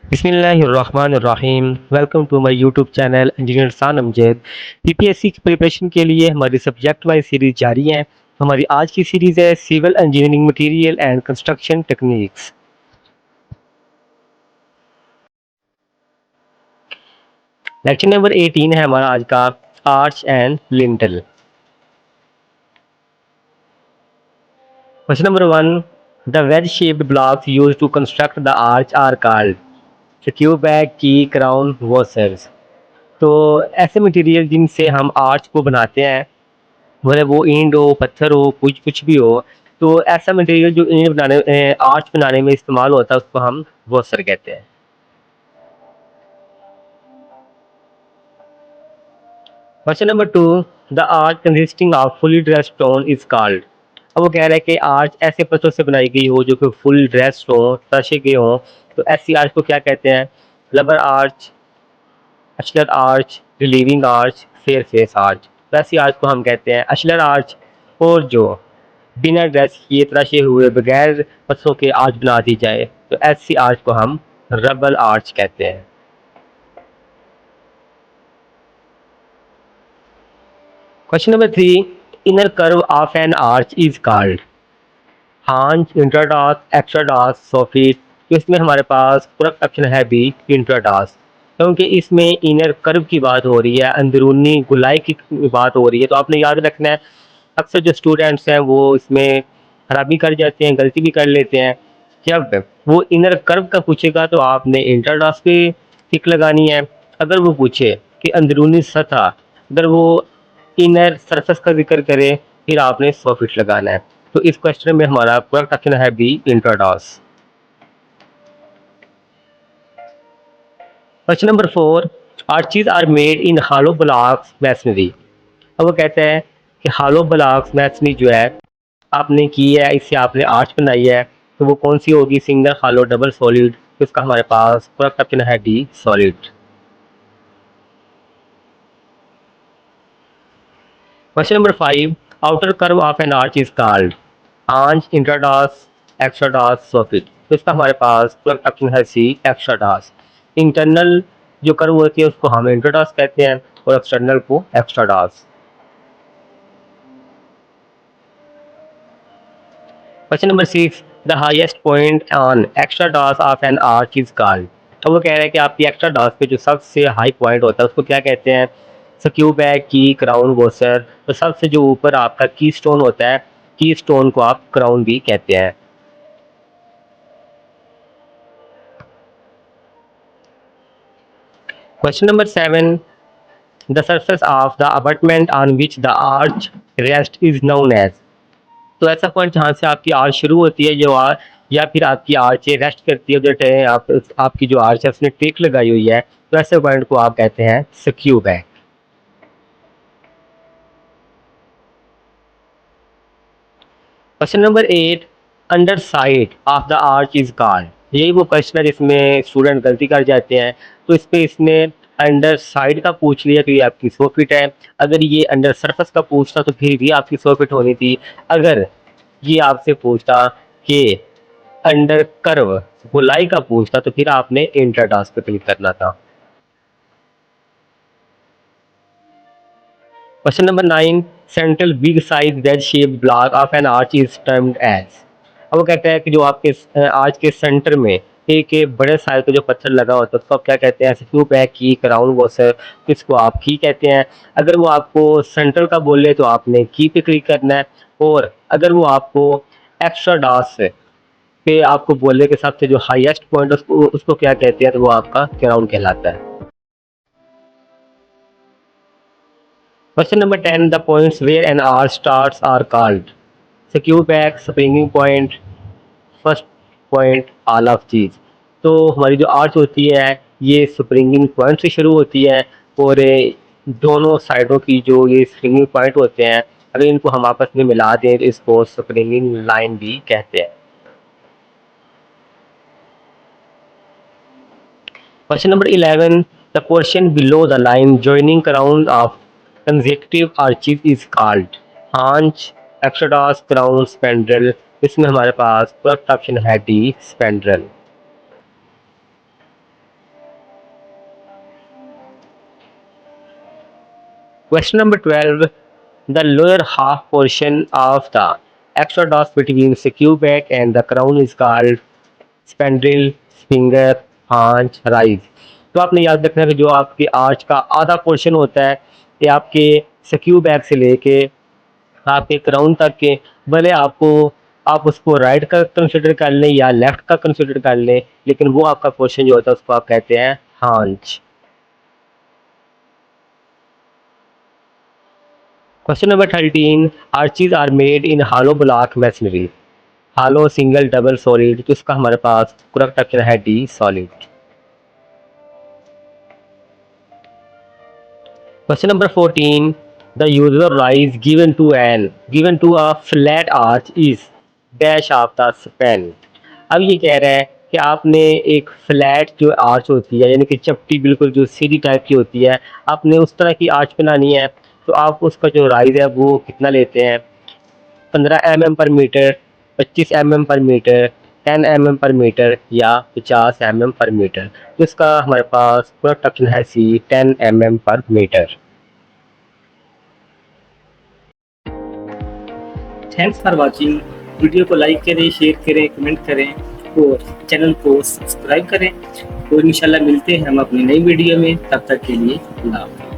बिस्मिल्लाहिर्रहमानिर्रहीम। Welcome to my YouTube channel engineer सान Amjad. PPSC की प्रिपरेशन के लिए हमारी सब्जेक्ट वाइज सीरीज जारी है। हमारी आज की सीरीज़ है civil engineering material and construction techniques. Lecture number 18 है हमारा आज का, arch and lintel. Question number 1, the wedge shaped blocks used to construct the arch are called skewback, key, crown, वॉसर्स। तो ऐसे मटेरियल जिनसे हम आर्च को बनाते हैं, भले वो ईंट हो, पत्थर हो, कुछ कुछ भी हो, तो ऐसा मटेरियल जो ईंट बनाने आर्च बनाने में इस्तेमाल होता है उसको हम वॉसर कहते हैं। Question number 2, the arch consisting of fully dress stone is called. अब वो कह रहा है कि आर्च ऐसे पत्थरों से बनाई गई हो जो कि फुल ड्रेस हो, तराशे गए हों, तो ऐसी आर्च को क्या कहते हैं? Rubber arch, ashlar arch, relieving arch, fair face arch. तो ऐसी आर्च को हम कहते हैं अशलर आर्च। और जो बिना ड्रेस किए तराशे हुए बगैर पत्थरों के आर्च बना दी जाए तो ऐसी आर्च को हम रबल आर्च कहते हैं। Question number 3, inner curve of an arch is called haunch, intrados, extrados, soffit. तो इसमें हमारे पास करेक्ट ऑप्शन है बी, इंट्राडास, क्योंकि इसमें इनर कर्व की बात हो रही है, अंदरूनी गुलाई की बात हो रही है। तो आपने याद रखना है, अक्सर जो स्टूडेंट्स हैं वो इसमें खराबी कर जाते हैं, गलती भी कर लेते हैं। जब वो इनर कर्व का पूछेगा तो आपने इंट्राडास पे टिक लगानी है। अगर वो पूछे कि अंदरूनी सतह, अगर वो इनर सरफेस का जिक्र करे, फिर आपने सोफिट लगाना है। तो इस क्वेश्चन में हमारा करेक्ट ऑप्शन है b, intrados. Question number 4, arches are made in hollow blocks masonry. अब वो कहते हैं कि हालो ब्लॉक्स मैसनरी जो है आपने की है, इससे आपने आर्च बनाई है, तो वो कौन सी होगी? सिंगल, हालो, डबल, सॉलिड। तो इसका हमारे पास करेक्ट ऑप्शन है d, solid. Question number 5, outer curve of an arch is called आंच, इंट्राडास, एक्स्ट्राडास, सोफिट। तो इसका हमारे पास करेक्ट ऑप्शन है सी, एक्स्ट्राडास। इंटरनल जो कर्व होती है उसको हम इंट्राडास कहते हैं और एक्सटर्नल को extrados. Question number 6, the highest point on extrados of an arch is called. अब वो कह रहे हैं कि आपकी एक्स्ट्राडास पे जो सबसे हाई पॉइंट होता है उसको क्या कहते हैं? स्क्यूबैक, की, क्राउन, वोसर। तो सबसे जो ऊपर आपका की स्टोन होता है, की स्टोन को आप क्राउन भी कहते हैं। Question number 7, the surface of the abutment on which the arch rest is known as. तो ऐसा पॉइंट जहाँ से आपकी आर्च शुरू होती है, जो या फिर आपकी आर्च रेस्ट करती है, जो आपकी जो आर्च है उसने टेक लगाई हुई है, तो ऐसे पॉइंट को आप कहते हैं skew back. Question number 8, under side of the arch is called. यही वो क्वेश्चन है जिसमें स्टूडेंट गलती कर जाते हैं। तो इस पे इसने अंडर साइड का पूछ लिया तो ये आपकी 100 फीट है। अगर ये अंडर सरफेस का पूछता तो फिर भी आपकी 100 फीट होनी थी। अगर ये आपसे पूछता कि अंडर कर्व, गोलाई का पूछता, तो फिर आपने इंटर टास्क पे क्लिक करना था। Question number 9, central big size wedge shape block of an arch is termed as. अब वो कहते हैं कि जो आपके आर्च के सेंटर में एक बड़े साइज का जो पत्थर लगा होता है उसको आप क्या कहते हैं? स्क्रू बैक, की, क्राउन, वॉसर। किसको आप की कहते हैं। अगर वो आपको सेंटर का बोले तो आपने की पे क्लिक करना है। और अगर वो आपको एक्स्ट्रा डास पे आपको बोले के सबसे जो हाईएस्ट पॉइंट उसको उसको क्या कहते हैं, तो वो आपका क्राउन कहलाता है। Question number 10, the points where an arch starts are called skew, springing point, first point, all of these. तो हमारी जो आर्च होती है ये स्प्रिंगिंग पॉइंट से शुरू होती है, और दोनों साइडों की जो ये स्प्रिंगिंग पॉइंट होते हैं, अगर इनको हम आपस में मिला दें तो इसको स्प्रिंगिंग लाइन भी कहते हैं। Question number 11, the portion below the line joining crown of consecutive arches is called haunch, exodos, crown, spandrel। इसमें हमारे पास फर्स्ट ऑप्शन है D, स्पेंड्रल। Question number 12. The lower half portion of the extrados between the cubac and the crown is called spandrel, finger, haunch, rise. तो आपने याद रखना है कि जो आपके आर्च का आधा पोर्शन होता है ये आपके स्क्यू बैक से लेके आपके क्राउन तक के, भले आपको आप उसको राइट का कंसिडर कर लें या लेफ्ट का कंसिडर कर लें, लेकिन वो आपका पोर्शन जो होता है उसको आप कहते हैं haunch. Question number 13। Arches are made in hollow block masonry. Hollow, single, double, solid, तो इसका हमारे पास करेक्ट ऑप्शन है d, solid. Question number 14. The usual rise given to a flat arch is dash of the span। अब ये कह रहा है कि आपने एक फ्लैट जो आर्च होती है, यानी कि चपटी बिल्कुल जो सीधी टाइप की होती है, आपने उस तरह की आर्च बनानी है, तो आप उसका जो राइज है वो कितना लेते हैं? 15 mm पर मीटर, 25 mm पर मीटर, 10 mm पर मीटर या 50 mm पर मीटर। तो इसका हमारे पास करेक्ट ऑप्शन है सी, 10 mm पर metre. Thanks for watching. Video को लाइक करें, शेयर करें, कमेंट करें और चैनल को सब्सक्राइब करें। और इंशाल्लाह मिलते हैं हम अपनी नई वीडियो में। तब तक के लिए अल्लाह हाफ़िज़।